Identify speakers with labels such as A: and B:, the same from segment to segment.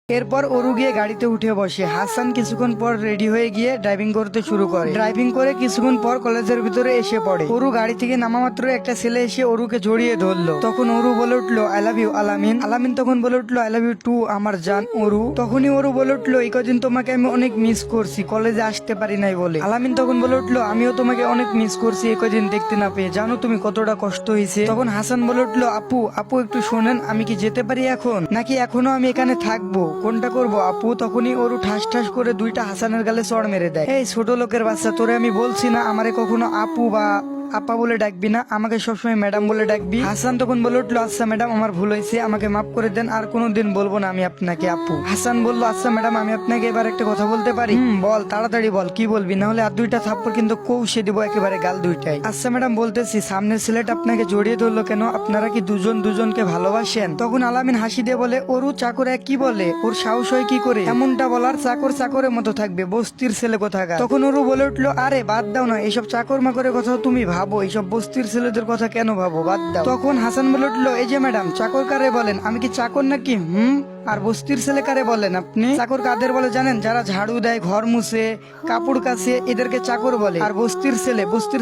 A: এরপর অরু গিয়ে গাড়িতে উঠে বসে। হাসান কিছুক্ষণ পর রেডি হয়ে গিয়ে ড্রাইভিং করতে শুরু করে। ড্রাইভিং করে কিছুক্ষণ পর কলেজের ভিতরে এসে পড়ে। অরু গাড়ি থেকে নামা মাত্র একটা ছেলে এসে অরুকে জড়িয়ে ধরলো। তখন অরু বলে উঠলো আই লাভ ইউ আলামিন। আলামিন তখন বলে উঠলো আই লাভ ইউ টু আমার জান অরু। তখনই অরু বলে উঠলো এই কদিন তোমাকে আমি অনেক মিস করছি, কলেজে আসতে পারি নাই বলে। আলামিন তখন বলে উঠলো আমিও তোমাকে অনেক মিস করছি এই কদিন দেখতে না পেয়ে, জানো তুমি কতটা কষ্ট হয়েছে। তখন হাসান বলে উঠলো আপু আপু একটু শোনেন, আমি কি যেতে পারি এখন, নাকি এখনো আমি এখানে থাকবো, কোনটা করবো আপু। তখনই ওরু ঠাস ঠাস করে দুইটা হাসানের গালে চড় মেরে দেয়। এই ছোট লোকের বাচ্চা, তোরে আমি বলছি না আমারে কখনো আপু বা আপা বলে ডাকবি না, আমাকে সবসময় ম্যাডাম বলে ডাকবি। হাসান তখন বলে উঠলো আচ্ছা ম্যাডাম আমার ভুল হয়েছে, আমাকে মাফ করে দেন, আর কোনোদিন বলবো না আমি আপনাকে আপু। হাসান বললো আচ্ছা ম্যাডাম আমি আপনাকে এবার একটা কথা বলতে পারি। বল তাড়াতাড়ি বল, কি বলবি, না হলে আর দুইটা থাপ্পড় কিন্তু কৌশে দিব একেবারে গাল দুইটাই। আচ্ছা ম্যাডাম বলতেছি, সামনের ছেলেটা আপনাকে জড়িয়ে ধরলো কেন, আপনারা কি দুজন দুজনকে ভালোবাসেন। তখন আলামিন হাসি দিয়ে বলে ওরু চাকর এক কি বলে, ওর সাহস হয় কি করে এমনটা বলার, চাকর চাকরের মতো থাকবে, বস্তির ছেলে কোথাকার। তখন ওরু বলে উঠলো আরে বাদ দাও না এইসব চাকর মাকরের কথা তুমি ভাবো, এইসব বস্তির ছেলেদের কথা কেন ভাবো, বাদ দাও। তখন হাসান বলে উঠলো এই যে ম্যাডাম চাকর কারে বলেন, আমি কি চাকর নাকি, আর বস্তির ছেলে কারে বলেন আপনি। চাকর কাদের বলে জানেন, যারা ঝাড়ু দেয়, ঘর মুছে, কাপড় কাছে, এদেরকে চাকর বলে। আর বস্তির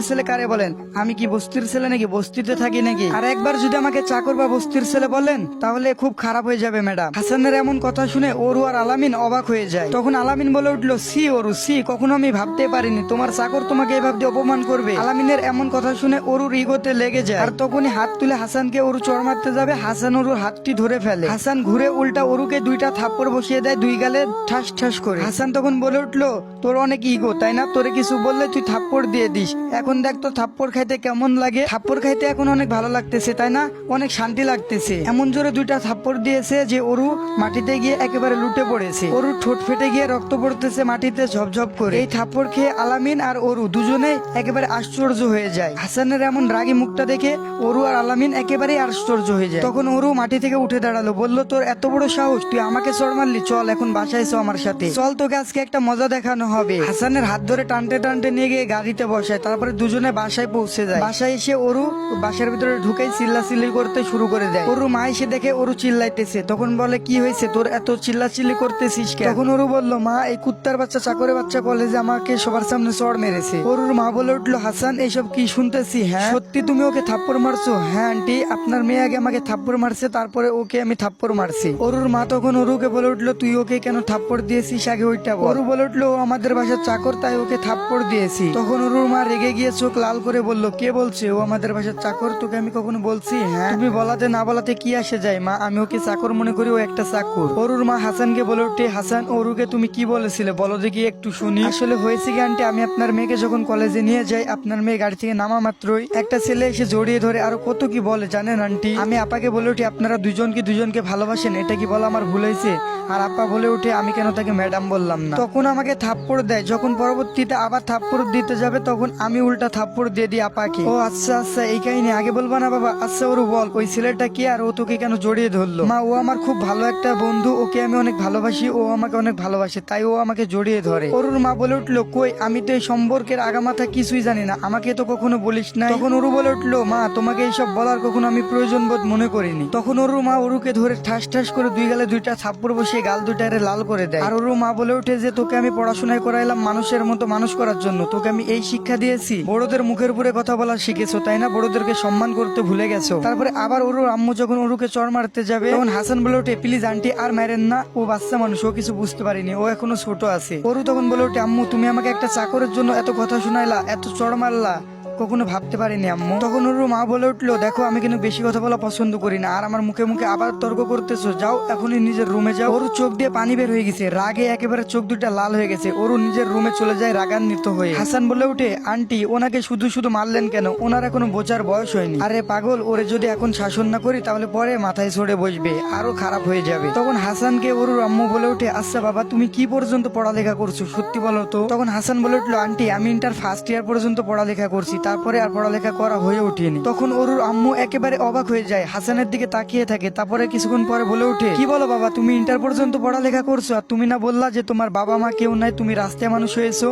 A: ছেলে কারে বলেন, আমি কি বস্তির ছেলে নাকি, বস্তিতে থাকি নাকি। আর একবার যদি আমাকে চাকর বা বস্তির ছেলে বলেন তাহলে খুব খারাপ হয়ে যাবে ম্যাডাম। হাসানের এমন কথা শুনে ওরু আর আলামিন অবাক হয়ে যায়। তখন আলামিন বলে উঠলো সি ওরু সি, কখনো আমি ভাবতে পারিনি তোমার চাকর তোমাকে এভাবে অপমান করবে। আলামিনের এমন কথা শুনে ওরুর ইগোতে লেগে যায়। আর তখনই হাত তুলে হাসানকে ওরু চড় মারতে যাবে, হাসান ওরুর হাতটি ধরে ফেলে। হাসান ঘুরে উল্টা ওরুকে দুইটা থাপ্পড় বসিয়ে দেয় দুই গালে ঠাস ঠাস করে। হাসান তখন বলে উঠলো তোর অনেক ইগো তাই না, তোরে কিছু বললে তুই থাপ্পড় দিয়ে দিস, এখন দেখ তো থাপ্পড় খাইতে কেমন লাগে। থাপ্পড় খাইতে এখন অনেক ভালো লাগতেছে তাই না, অনেক শান্তি লাগতেছে। এমন জোরে দুইটা থাপ্পড় দিয়েছে যে ওরু মাটিতে গিয়ে একেবারে লুটে পড়েছে। ওরু ঠোঁট ফেটে গিয়ে রক্ত পড়তেছে মাটিতে ঝপঝপ করে। এই থাপ্পড় খেয়ে আলামিন আর ওরু দুজনে একেবারে আশ্চর্য হয়ে যায়। হাসানের এমন রাগী মুখটা দেখে ওরু আর আলামিন একেবারে আশ্চর্য হয়ে যায়। তখন ওরু মাটি থেকে উঠে দাঁড়ালো, বলল তোর এত বড় সাহস, তুই আমাকে চড় মারলি, চল এখন বাসায় চল আমার সাথে, চল তোকে আজকে একটা মজা দেখানো হবে। হাসানের হাত ধরে টানতে টানতে নিয়ে গিয়ে গাড়িতে বসায়, তারপরে দুজনে বাসায় পৌঁছে যায়। বাসায় এসে ওরু বাসার ভিতরে ঢুকেই চিল্লাচিল্লি করতে শুরু করে দেয়। ওরু মা এসে দেখে ওরু চিল্লাইতেছে, তখন বলে কি হয়েছে তোর এত চিল্লাচিল্লি করতেছিস কেন। তখন ওরু বলল মা এই কুত্তার বাচ্চা চাকরের বাচ্চা কলেজে আমাকে সবার সামনে চড় মেরেছে। ওরুর মা বলে উঠলো হাসান এইসব কি শুনতেছি, হ্যাঁ সত্যি তুমি ওকে থাপ্পড় মারছো। হ্যাঁ আন্টি আপনার মেয়ে আগে আমাকে থাপ্পড় মারছে, তারপরে ওকে আমি থাপ্পড় মারছি। ওরুর মা তখন ওরুকে বলে উঠলো তুই ওকে কেন থাপ্পড় দিয়েছিস আগে ওইটা বল। ওরু বলে উঠলো ও আমাদের বাসার চাকর তাই ওকে থাপ্পড় দিয়েছি। তখন ওরুর মা রেগে গিয়ে চোখ লাল করে বলল কে বলছে ও আমাদের বাসার চাকর, তোকে আমি কখনো বলছি, হ্যাঁ তুমি বলাতে না বলাতে কি আসে যায় মা, আমি ওকে চাকর মনে করি, ও একটা চাকর। ওরুর মা হাসানকে বলে উঠে হাসান ওরুকে তুমি কি বলেছিলে বলো দেখি একটু শুনি। আসলে হয়েছে কি আন্টি, আমি আপনার মেয়েকে যখন কলেজে নিয়ে যাই আপনার মেয়ে গাড়ি থেকে নামা মাত্রই একটা ছেলে এসে জড়িয়ে ধরে আরো কত কি বলে জানেন আন্টি। আমি আপাকে বলে উঠি আপনারা দুজনকে ভালোবাসেন, এটা কি বলা আমার ভুল হয়েছে। আর আপা বলে উঠে আমি কেন তাকে ম্যাডাম বললাম না। তখন আমাকে থাপ্পড় দেয়, যখন পরবর্তীতে আবার থাপ্পড় দিতে যাবে তখন আমি উল্টা থাপ্পড় দিয়ে দিই আপাকে। ও আচ্ছা আচ্ছা এই কাহিনী, আগে বলবা না বাবা। আচ্ছা ওরু বল ওই ছেলেটা কি আর ও তোকে কেন জড়িয়ে ধরলো। মা ও আমার খুব ভালো একটা বন্ধু, ওকে আমি অনেক ভালোবাসি, ও আমাকে অনেক ভালোবাসে তাই ও আমাকে জড়িয়ে ধরে। ওরুর মা বলে উঠলো কই আমি তো এই সম্পর্কের আগামাথা কিছুই জানি না, আমাকে তো কখনো বলিস না। তখন ওরু বলে উঠলো মা তোমাকে এইসব বলার কখনো আমি প্রয়োজন বোধ মনে করিনি। তখন ওরু মা ওরুকে ধরে ঠাস ঠাস করে দুই গালে দুইটা থাপ্পড় বসিয়ে গাল দুইটারে লাল করে দেয়। আর ওরু মা বলে উঠে যে তোকে আমি পড়াশোনায় করাইলাম মানুষের মতো মানুষ করার জন্য, তোকে আমি এই শিক্ষা দিয়েছি, বড়দের মুখের উপরে কথা বলা শিখেছো তাই না, বড়দেরকে সম্মান করতে ভুলে গেছো। তারপরে আবার ওরুর আম্মু যখন ওরুকে চড় মারতে যাবে তখন হাসান বলে উঠে প্লিজ আন্টি আর মারেন না, ও বাচ্চা মানুষ, ও কিছু বুঝতে পারিনি, ও এখনো ছোট আছে। ওরু তখন বলে উঠে আম্মু তুমি আমাকে একটা চাকরের জন্য এত কথা শোনাইলা, এত চড় মারলা, কখনো ভাবতে পারিনি আম্মু। তখন ওর মা বলে উঠলো দেখো আমি কিন্তু বেশি কথা বলা পছন্দ করি না, আর আমার মুখে মুখে আবার তর্ক করতেছো, যাও এখনই নিজের রুমে যাও। ওর চোখ দিয়ে পানি বের হয়ে গেছে, রাগে একেবারে চোখ দুটা লাল হয়ে গেছে। ওর নিজের রুমে চলে যায় রাগান্বিত হয়ে। হাসান বলে উঠে আন্টি ওনাকে শুধু শুধু মারলেন কেন, ওনার এখনো বোঝার বয়স হয়নি। আরে পাগল, ওরে যদি এখন শাসন না করি তাহলে পরে মাথায় চড়ে বসবে, আরো খারাপ হয়ে যাবে। তখন হাসানকে ওর আম্মু বলে উঠে আচ্ছা বাবা তুমি কি পর্যন্ত পড়ালেখা করছো সত্যি বলো তো। তখন হাসান বলে উঠলো আন্টি আমি ইন্টার ফার্স্ট ইয়ার পর্যন্ত পড়ালেখা করছি, তারপরে আর পড়ালেখা করা হয়ে ওঠেনি। তখন অরুর আম্মু একেবারে অবাক হয়ে যায়, হাসানের দিকে তাকিয়ে থাকে। তারপরে কিছুক্ষণ পরে বলে ওঠে, কি বলো বাবা, তুমি ইন্টার পর্যন্ত পড়ালেখা করছো, আর তুমি না বললা যে তোমার বাবা মা কেউ নাই, তুমি রাস্তায় মানুষ হয়েছো?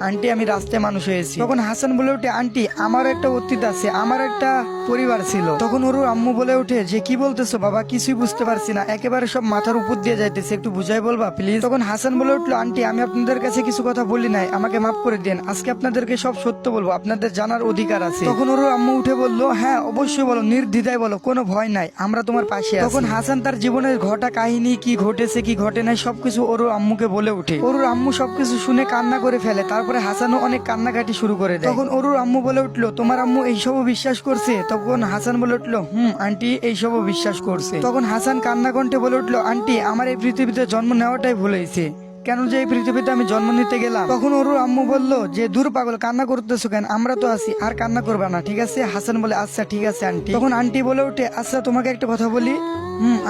A: আন্টি, আমি রাস্তায় মানুষ হয়েছি। তখন হাসান বলে ওঠে, আন্টি আমার একটা অতীত আছে, আমার একটা পরিবার ছিল। তখন ওর আম্মু বলে ওঠে যে কি বলতেছো বাবা, কিছুই বুঝতে পারছি না, একেবারে সব মাথার উপর দিয়ে যাইতেছে, একটু বুঝাই বলবা প্লিজ। তখন হাসান বলে উঠলো, আন্টি আমি আপনাদের কাছে কিছু কথা বলি নাই, আমাকে মাফ করে দেন, আজকে আপনাদেরকে সব সত্য বলবো, আপনাদের জানার অধিকার আছে। তখন ওর আম্মু উঠে বললো, হ্যাঁ অবশ্যই বলো, নির্দ্বিধায় বলো, কোনো ভয় নাই, আমরা তোমার পাশে আছি। তখন হাসান তার জীবনের ঘটা কাহিনী, কি ঘটেছে কি ঘটে নাই সবকিছু ওর আম্মুকে বলে ওঠে। ওর আম্মু সবকিছু শুনে কান্না করে ফেলে। তারপরে হাসানও অনেক কান্নাকাটি শুরু করে দেয়। তখন ওর আম্মু বলে উঠলো, তোমার আম্মু এইসবও বিশ্বাস করছে? তখন হাসান বলে উঠলো, আন্টি এইসবও বিশ্বাস করছে। তখন হাসান কান্না কণ্ঠে বলে উঠলো, আন্টি আমার এই পৃথিবীতে জন্ম নেওয়াটাই ভুল হয়েছে, কেন যে এই পৃথিবীতে আমি জন্ম নিতে গেলাম। তখন ওর আম্মু বলল যে দূর পাগল, কান্না করতেছো কেন, আমরা তো আছি, আর কান্না করবে না, ঠিক আছে? হাসান বলে আচ্ছা ঠিক আছে আন্টি। তখন আন্টি বলে ওঠে, আচ্ছা তোমাকে একটা কথা বলি।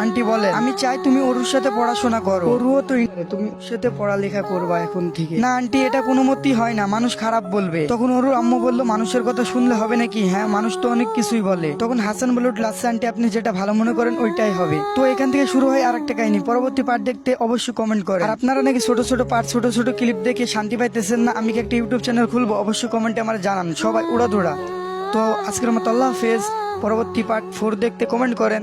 A: আন্টি বলে, আমি চাই তুমি ওর সাথে পড়াশোনা করো, ওরও তো তুমি ওর সাথে পড়ালেখা করবা এখন থেকে। না আন্টি, এটা কোনো মতেই হয় না, মানুষ খারাপ বলবে। তখন ওর আম্মু বলল, মানুষের কথা শুনলে হবে নাকি? হ্যাঁ, মানুষ তো অনেক কিছুই বলে। তখন হাসান বলে উঠল, আচ্ছা আন্টি আপনি যেটা ভালো মনে করেন ওইটাই হবে। তো এখান থেকে শুরু হয় আরেকটা কাহিনী। পরবর্তী পার্ট দেখতে অবশ্যই কমেন্ট করে। আর আপনারা নাকি ছোট ছোট পার্ট, ছোট ছোট ক্লিপ দেখে শান্তি পাইতেছেন না, আমি কি একটা ইউটিউব চ্যানেল খুলবো? অবশ্যই কমেন্টে আমার জানান, সবাই উড়াধুরা। তো আজকের মতো আল্লাহ হাফেজ। পরবর্তী পার্ট 4 দেখতে কমেন্ট করেন।